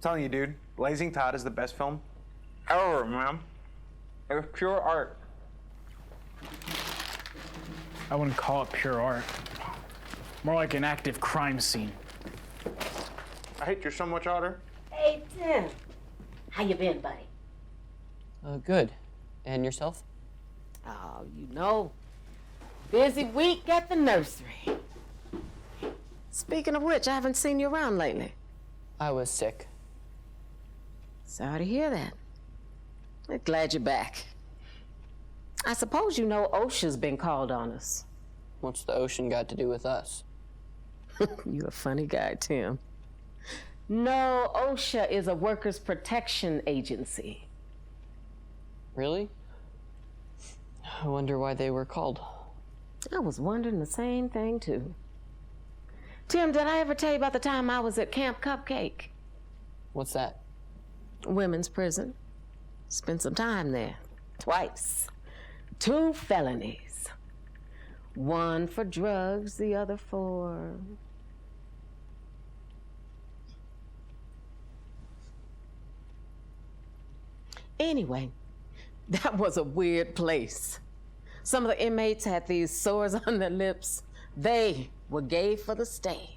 telling you, dude, Blazing Todd is the best film ever, man. It was pure art. I wouldn't call it pure art. More like an active crime scene. I hate you so much, Otter. Hey, Tim. How you been, buddy? Good. And yourself? Oh, you know, busy week at the nursery. Speaking of which, I haven't seen you around lately. I was sick. Sorry to hear that. I'm glad you're back. I suppose you know OSHA's been called on us. What's the ocean got to do with us? You're a funny guy, Tim. No, OSHA is a workers' protection agency. Really? I wonder why they were called. I was wondering the same thing, too. Tim, did I ever tell you about the time I was at Camp Cupcake? What's that? Women's prison. Spent some time there. Twice. 2 felonies. One for drugs, the other for... Anyway, that was a weird place. Some of the inmates had these sores on their lips. They were gay for the stay.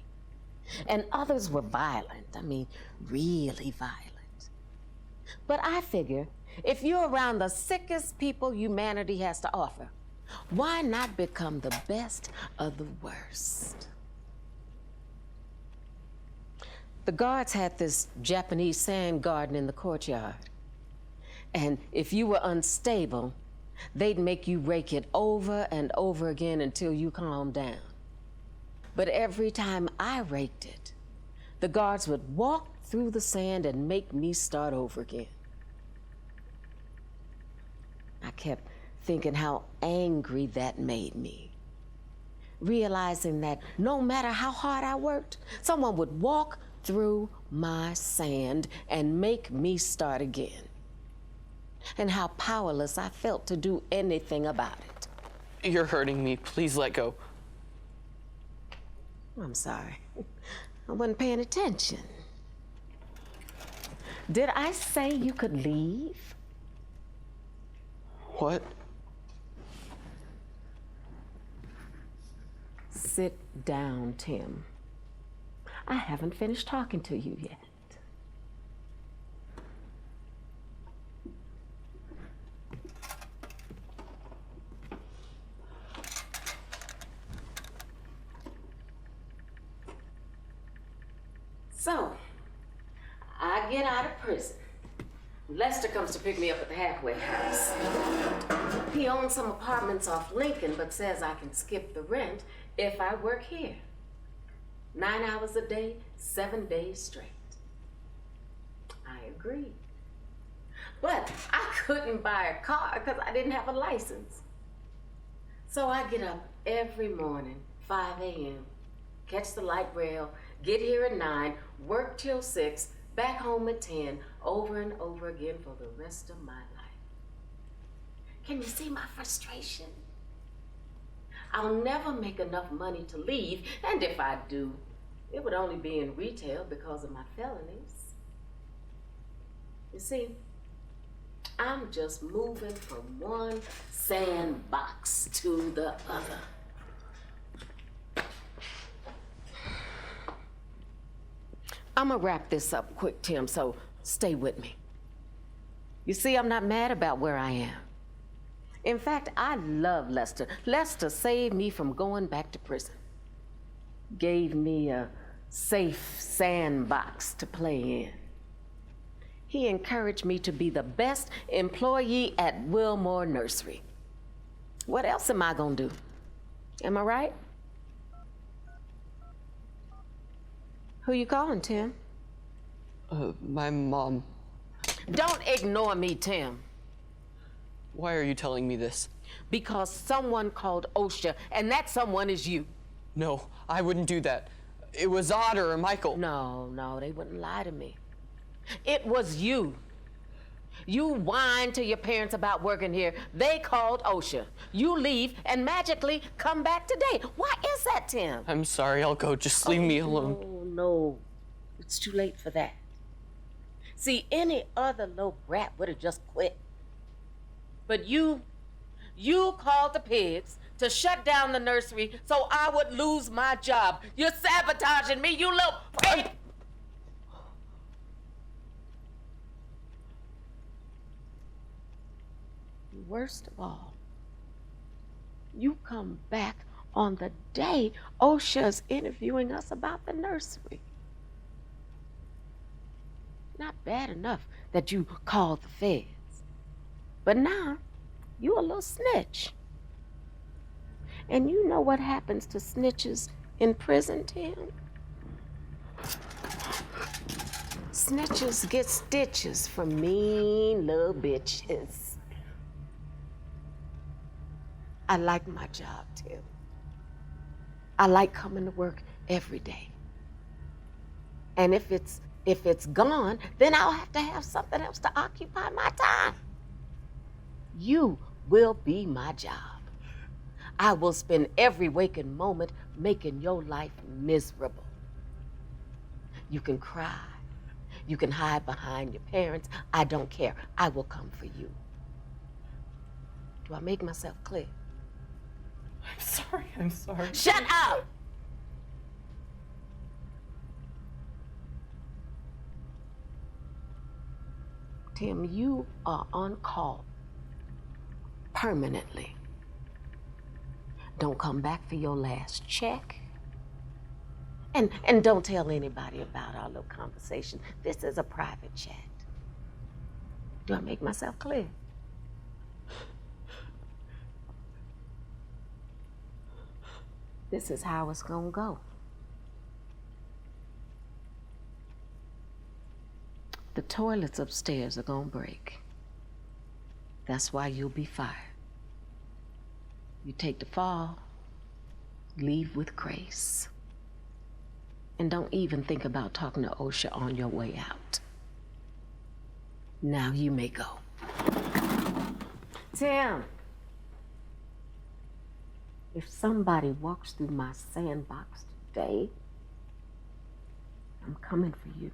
And others were violent. I mean, really violent. But I figure, if you're around the sickest people humanity has to offer, why not become the best of the worst? The guards had this Japanese sand garden in the courtyard. And if you were unstable, they'd make you rake it over and over again until you calmed down. But every time I raked it, the guards would walk through the sand and make me start over again. I kept thinking how angry that made me. Realizing that no matter how hard I worked, someone would walk through my sand and make me start again. And how powerless I felt to do anything about it. You're hurting me. Please let go. I'm sorry. I wasn't paying attention. Did I say you could leave? What? Sit down, Tim. I haven't finished talking to you yet. So, I get out of prison. Lester comes to pick me up at the halfway house. He owns some apartments off Lincoln, but says I can skip the rent if I work here. 9 hours a day, 7 days straight. I agreed. But I couldn't buy a car because I didn't have a license. So I get up every morning, 5 a.m., catch the light rail, get here at 9, work till 6, back home at 10, over and over again for the rest of my life. Can you see my frustration? I'll never make enough money to leave, and if I do, it would only be in retail because of my felonies. You see, I'm just moving from one sandbox to the other. I'm gonna wrap this up quick, Tim, so stay with me. You see, I'm not mad about where I am. In fact, I love Lester. Lester saved me from going back to prison. Gave me a safe sandbox to play in. He encouraged me to be the best employee at Wilmore Nursery. What else am I gonna do? Am I right? Who you calling, Tim? My mom. Don't ignore me, Tim. Why are you telling me this? Because someone called OSHA, and that someone is you. No, I wouldn't do that. It was Otter or Michael. No, they wouldn't lie to me. It was you. You whined to your parents about working here. They called OSHA. You leave and magically come back today. Why is that, Tim? I'm sorry, I'll go. Just leave me alone. No. It's too late for that. See, any other little brat would have just quit. But you called the pigs to shut down the nursery so I would lose my job. You're sabotaging me, you little prick! Worst of all, you come back on the day OSHA's interviewing us about the nursery. Not bad enough that you called the feds, but now you a little snitch. And you know what happens to snitches in prison, Tim? Snitches get stitches from mean little bitches. I like my job, Tim. I like coming to work every day. And if it's gone, then I'll have to have something else to occupy my time. You will be my job. I will spend every waking moment making your life miserable. You can cry. You can hide behind your parents. I don't care. I will come for you. Do I make myself clear? I'm sorry. Shut up! Tim, you are on call permanently. Don't come back for your last check. And don't tell anybody about our little conversation. This is a private chat. Do I make myself clear? This is how it's gonna go. The toilets upstairs are gonna break. That's why you'll be fired. You take the fall, leave with grace. And don't even think about talking to OSHA on your way out. Now you may go. Tim. If somebody walks through my sandbox today, I'm coming for you.